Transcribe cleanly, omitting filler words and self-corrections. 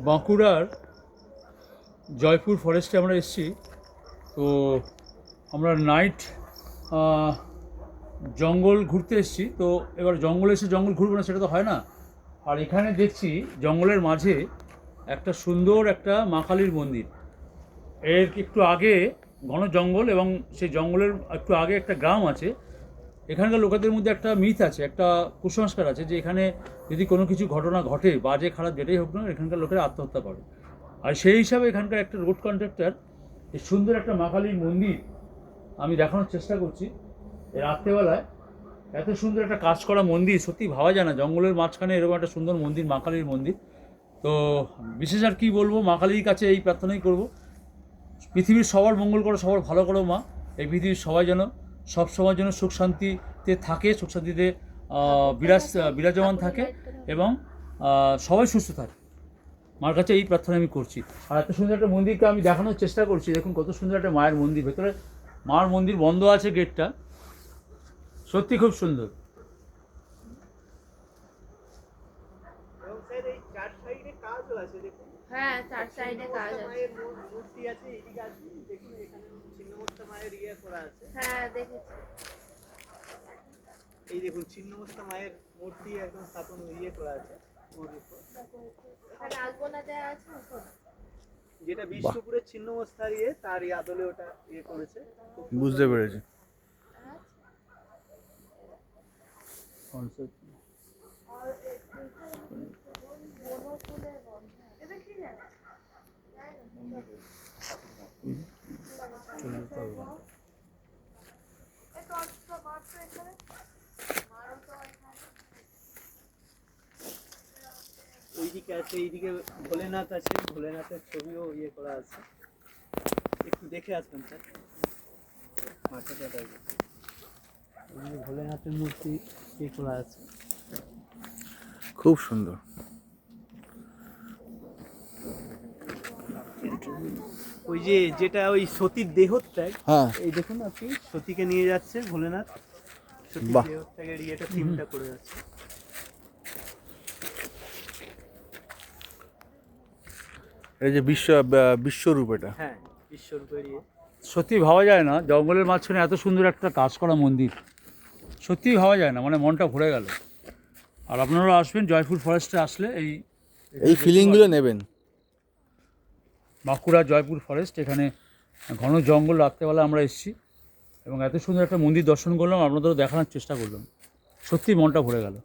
বাঁকুড়ার জয়পুর ফরেস্টে আমরা এসেছি। তো আমরা নাইট জঙ্গল ঘুরতে এসেছি। তো এবার জঙ্গলে এসে জঙ্গল ঘুরবো না, সেটা তো হয় না। আর এখানে দেখছি জঙ্গলের মাঝে একটা সুন্দর একটা মা কালীর মন্দির। এর একটু আগে ঘন জঙ্গল এবং সেই জঙ্গলের একটু আগে একটা গ্রাম আছে। এখানকার লোকেদের মধ্যে একটা মিথ আছে, একটা কুসংস্কার আছে যে এখানে যদি কোনো কিছু ঘটনা ঘটে, বাজে খারাপ যেটাই হোক না, এখানকার লোকেরা আত্মহত্যা করে। আর সেই হিসাবে এখানকার একটা রোড কন্ট্রাক্টর এই সুন্দর একটা মা কালীর মন্দির আমি দেখানোর চেষ্টা করছি। এই রাত্রেবেলায় এত সুন্দর একটা কাজ করা মন্দির সত্যি ভাবা যায় না, জঙ্গলের মাঝখানে এরকম একটা সুন্দর মন্দির, মা কালীর মন্দির। তো বিশেষ আর কী বলবো, মা কালীর কাছে এই প্রার্থনাই করবো, পৃথিবীর সবার মঙ্গল করো, সবার ভালো করো মা। এই পৃথিবীর সবাই যেন সব সময় যেন সুখ শান্তিতে থাকে, সুখ শান্তিতে বিরাজমান থাকে এবং সবাই সুস্থ থাকে। মার কাছে এই প্রার্থনা আমি করছি। আর এত সুন্দর একটা মন্দিরকে আমি দেখানোর চেষ্টা করছি। দেখুন কত সুন্দর একটা মায়ের মন্দির, ভেতরে মার মন্দির বন্ধ আছে গেটটা, সত্যি খুব সুন্দর। হ্যাঁ, চার সাইডে কাজ আছে। মূর্তি আছে, এদিকে আছে, দেখুন এখানে ছিন্নমস্তা মায়ের ইয়ে করা আছে। হ্যাঁ, দেখেছি। এই দেখুন ছিন্নমস্তা মায়ের মূর্তি একদম স্থাপন ইয়ে করা আছে। এখানে আলপনা দেওয়া আছে উপরে। যেটা বিষ্ণুপুরের ছিন্নমস্তার ইয়ে, তার আদলে ওটা ইয়ে করেছে। বুঝতে পেরেছি। ওইদিকে আছে, এইদিকে ভোলেনাথ আছে, ভোলেনাথের ছবিও ইয়ে করা আছে। একটু দেখে আসবেন স্যার মাথাটা। ভোলেনাথের মূর্তি ইয়ে করা আছে, খুব সুন্দর। ওই যে যেটা ওই সতীর দেহত্যাগ, হ্যাঁ, এই দেখুন আপনি সতীকে নিয়ে যাচ্ছে ভোলেনাথ, সতীর বাহ। দেহত্যাগের ইয়েটা থিমটা করে যাচ্ছে। এই যে বিশ্বরূপ এটা। হ্যাঁ, বিশ্বরূপের ইয়ে। সত্যি ভাবা যায় না, জঙ্গলের মাঝখানে এত সুন্দর একটা কাজ করা মন্দির, সত্যিই ভাবা যায় না, মানে মনটা ভরে গেল। আর আপনারা আসবেন জয়পুর ফরেস্টে, আসলে এই ফিলিংগুলো নেবেন। বাঁকুড়া জয়পুর ফরেস্ট, এখানে ঘন জঙ্গল, রাত্রেবেলা আমরা এসেছি এবং এত সুন্দর একটা মন্দির দর্শন করলাম, আপনাদেরও দেখানোর চেষ্টা করলাম, সত্যিই মনটা ভরে গেল।